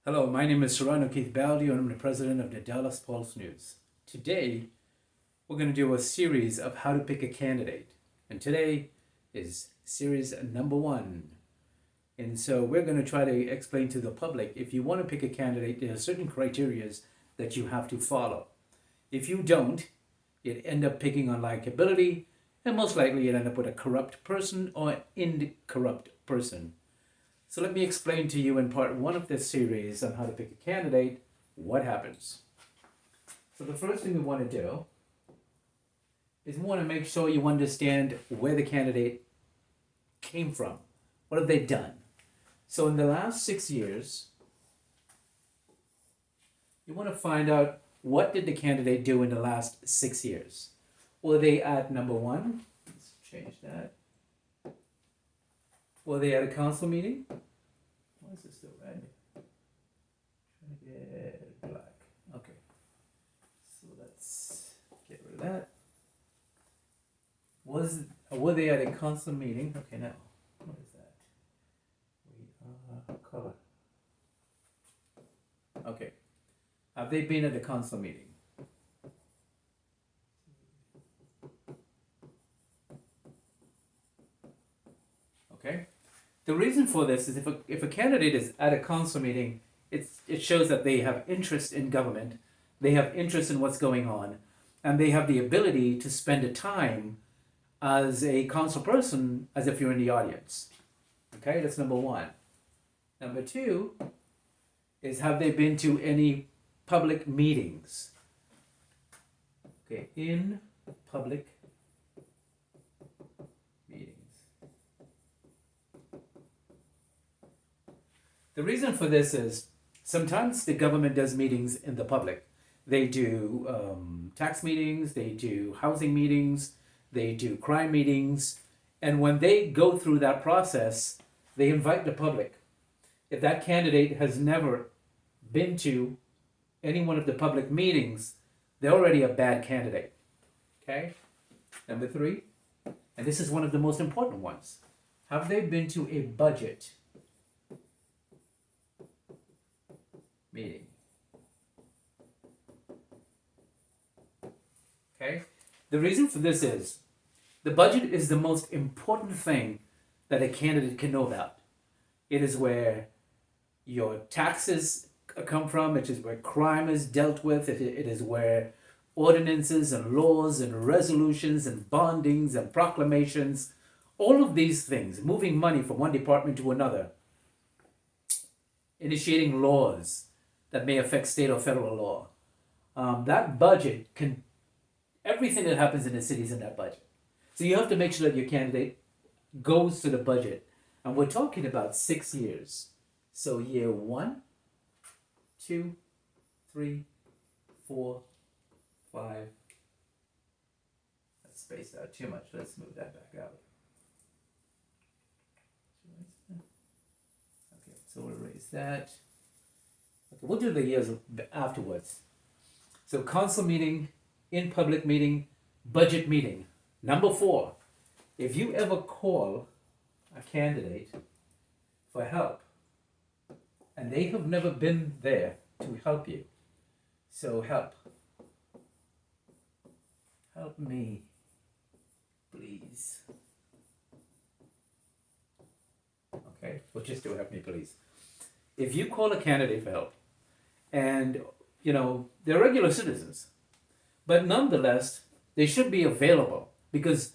Hello, my name is Sirrano Baldeo, and I'm the president of the Dallas Pulse News. Today, we're going to do a series of how to pick a candidate. And today is series number 1. And so we're going to try to explain to the public, if you want to pick a candidate, there are certain criteria that you have to follow. If you don't, you'd end up picking on likability, and most likely you'd end up with a corrupt person or incorrupt person. So let me explain to you in part 1 of this series on how to pick a candidate, what happens. So the first thing we want to do is we want to make sure you understand where the candidate came from. What have they done? So in the last 6 years, you want to find out what did the candidate do in the last 6 years. Were they at number 1? Let's change that. Were they at a council meeting? Why is this still red? Trying to get black. Okay. So let's get rid of that. Were they at a council meeting? Okay, now what is that? We are color. Okay. Have they been at a council meeting? Okay. The reason for this is if a candidate is at a council meeting, it shows that they have interest in government, they have interest in what's going on, and they have the ability to spend a time as a council person as if you're in the audience. Okay, that's number 1. Number 2 is, have they been to any public meetings? Okay, in public meetings. The reason for this is sometimes the government does meetings in the public. They do tax meetings, they do housing meetings, they do crime meetings, and when they go through that process, they invite the public. If that candidate has never been to any one of the public meetings, they're already a bad candidate. Okay? Number 3, and this is one of the most important ones. Have they been to a budget meeting? Okay? The reason for this is the budget is the most important thing that a candidate can know about. It is where your taxes come from, it is where crime is dealt with, it is where ordinances and laws and resolutions and bondings and proclamations, all of these things, moving money from one department to another, initiating laws that may affect state or federal law. That budget can, everything that happens in the city is in that budget. So you have to make sure that your candidate goes to the budget. And we're talking about 6 years. So year 1, 2, 3, 4, 5. That's spaced out too much. Let's move that back out. Okay, so we'll erase that. Okay, we'll do the years afterwards. So council meeting, in public meeting, budget meeting. Number 4, if you ever call a candidate for help and they have never been there to help you, so help me, please. Okay, well, just do help me, please. If you call a candidate for help and they're regular citizens, but nonetheless they should be available, because